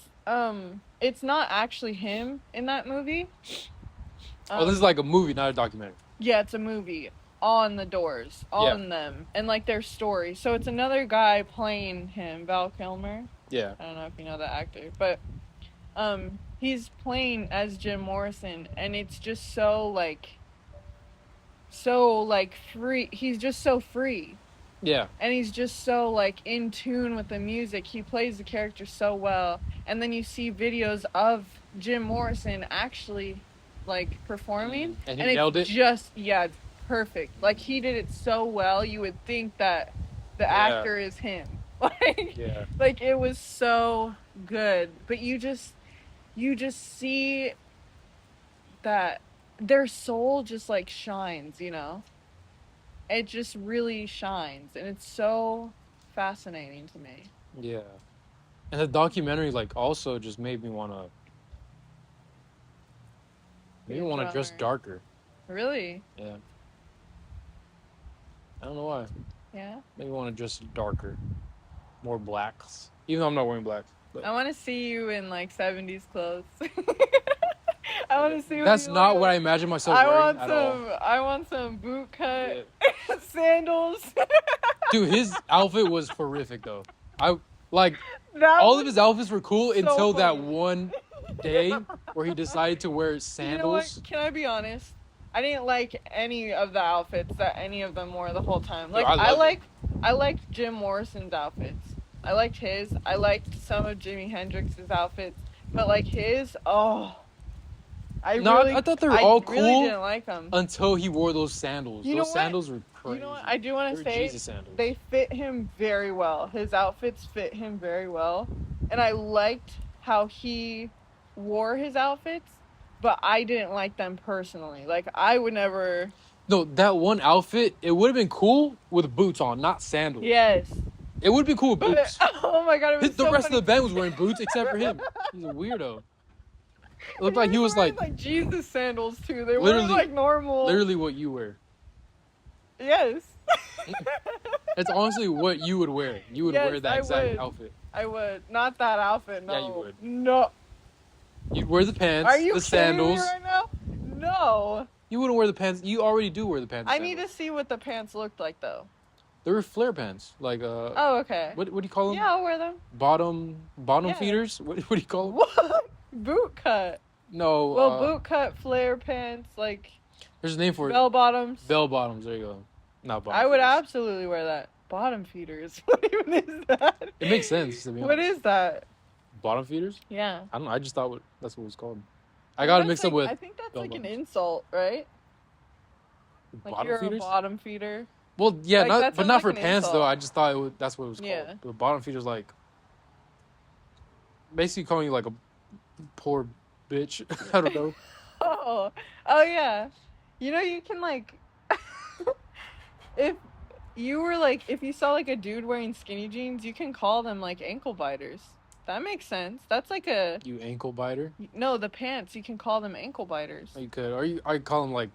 it's not actually him in that movie.
This is like a movie, not a documentary.
Yeah, it's a movie on the Doors, on them, and like their story. So it's another guy playing him, Val Kilmer.
Yeah.
I don't know if you know the actor, but he's playing as Jim Morrison, and it's just so like free. He's just so free.
Yeah.
And he's just so like in tune with the music. He plays the character so well. And then you see videos of Jim Morrison actually like performing,
and he nailed it.
Just it's perfect. Like he did it so well. You would think that the actor is him. Like it was so good. But you just see that their soul just like shines, you know? It just really shines, and it's so fascinating to me.
Yeah. And the documentary like also just made me want to dress darker.
Really?
Yeah. I don't know why.
Yeah?
Maybe want to dress darker. More blacks. Even though I'm not wearing black. But.
I want to see you in like 70s clothes. I want to see.
That's not what I imagine myself wearing at all.
I want some boot cut sandals.
Dude, his outfit was horrific though. All of his outfits were cool until that one day where he decided to wear sandals.
You know what? Can I be honest? I didn't like any of the outfits that any of them wore the whole time. Like I liked Jim Morrison's outfits. I liked his. I liked some of Jimi Hendrix's outfits, but like his, I thought they were all cool. Really didn't like them
until he wore those sandals. Those sandals were crazy.
You know what? I do want to say they fit him very well. His outfits fit him very well, and I liked how he wore his outfits, but I didn't like them personally. Like I would never.
No, that one outfit, it would have been cool with boots on, not sandals.
Yes.
It would be cool with boots.
Oh my god, it was
the rest of the band was wearing boots except for him. He's a weirdo. It looked like he was like
Jesus sandals too. They weren't like normal.
Literally what you wear.
Yes.
It's honestly what you would wear. You would wear that exact outfit.
I would. Not that outfit, no.
Yeah, you would.
No.
You'd wear the pants, the sandals.
Are you kidding me right now? No.
You wouldn't wear the pants. You already do wear the pants.
I need to see what the pants looked like though.
They were flare pants, like
Oh, okay.
What do you call them?
Yeah, I'll wear them.
Bottom feeders. What do you call them?
What? Boot cut.
No.
Well, boot cut flare pants, like.
There's a name for it.
Bell bottoms.
Bell bottoms. There you go. Not bottom.
I would absolutely wear that. Bottom feeders. What even is that?
It makes sense to me.
What is that?
Bottom feeders?
Yeah.
I don't know. I just thought that's what it was called. I got it mixed up with.
I think that's like an insult, right? Like
bottom
you're
feeders?
A bottom feeder.
Well, yeah,
like,
but not for pants though. I just thought that's what it was called.
Yeah.
But bottom feeders like basically calling you like a poor bitch. I don't know.
Oh yeah. You know, you can like if you saw like a dude wearing skinny jeans, you can call them like ankle biters. That makes sense. That's like a
you ankle biter.
No, the pants, you can call them ankle biters.
You could, or I call them like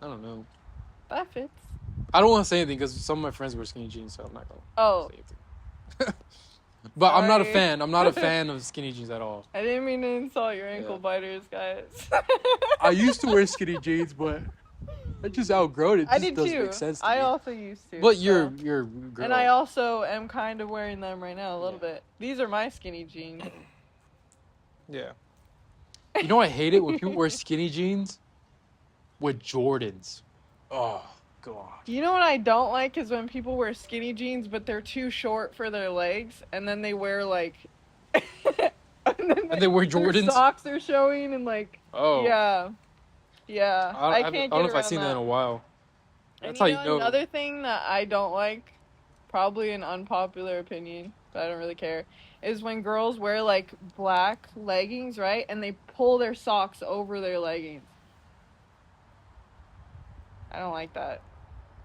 I don't know.
That fits.
I don't want to say anything because some of my friends wear skinny jeans, so I'm not gonna say anything. But
sorry.
I'm not a fan. I'm not a fan of skinny jeans at all.
I didn't mean to insult your ankle biters, guys.
I used to wear skinny jeans, but I just outgrown it.
I did
doesn't
too.
Make sense to
I
me.
also used to.
But you're a girl.
And I also am kind of wearing them right now a little bit. These are my skinny jeans.
Yeah. You know I hate it when people wear skinny jeans with Jordans. Oh god.
You know what I don't like is when people wear skinny jeans, but they're too short for their legs, and then they wear like,
and they wear
their
Jordans.
socks are showing, and like,
Oh
yeah, I can't
I don't know
get
if I've
around
seen that in a
that.
while.
And
That's how you know.
another thing that I don't like, probably an unpopular opinion, but I don't really care, is when girls wear like black leggings, right? And they pull their socks over their leggings. I don't like that.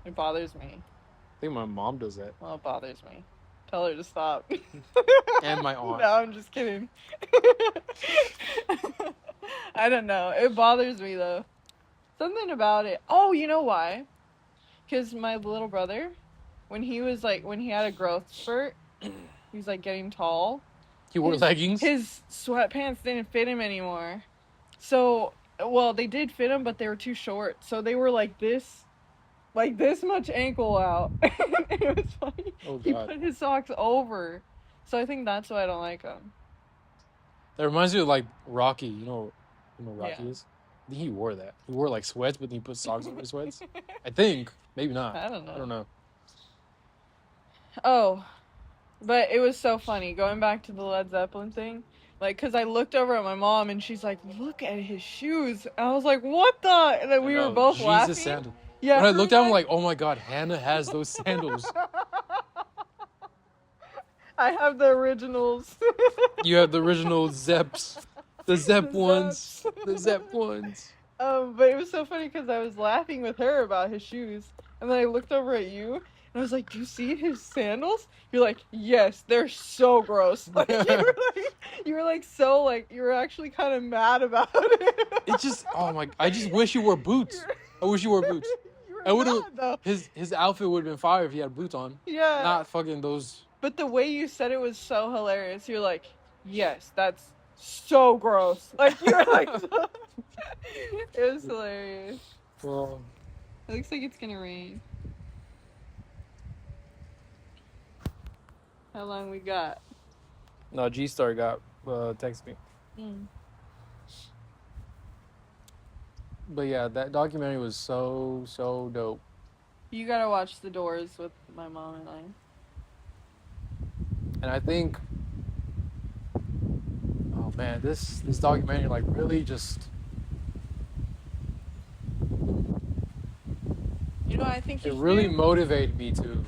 It bothers me.
I think my mom does that.
Well, it bothers me. Tell her to stop.
And my aunt.
No, I'm just kidding. I don't know. It bothers me though. Something about it. Oh, you know why? Because my little brother, when he had a growth spurt, he was like getting tall.
He wore leggings?
His sweatpants didn't fit him anymore. So, well, they did fit him, but they were too short. So they were like this much ankle out. It was funny. Oh, God. He put his socks over. So I think that's why I don't like him.
That reminds me of like Rocky. You know Rocky is? I think he wore that. He wore like sweats, but then he put socks over his sweats. I think. Maybe not. I don't know.
Oh, but it was so funny. Going back to the Led Zeppelin thing. Like, because I looked over at my mom and she's like, look at his shoes. And I was like, what the? And then we were both laughing.
Sandals.
Yeah,
when I looked down, I'm like, oh my God, Hannah has those sandals.
I have the originals.
You have the original Zeps. The Zep ones. The Zep ones.
But it was so funny because I was laughing with her about his shoes. And then I looked over at you and I was like, do you see his sandals? You're like, yes, they're so gross. Like, you were actually kind of mad about it.
It's just, oh my, I just wish you wore boots. I wish you wore boots. I would have, his outfit would have been fire if he had boots on.
Yeah.
Not fucking those.
But the way you said it was so hilarious. You're like, yes, that's so gross. Like, you're like, it was hilarious.
Well,
it looks like it's gonna rain. How long we got?
No, G-Star got text me. But yeah, that documentary was so dope.
You gotta watch The Doors with my mom and I.
And I think, oh man, this documentary like really just.
You know, I think
it really motivated me to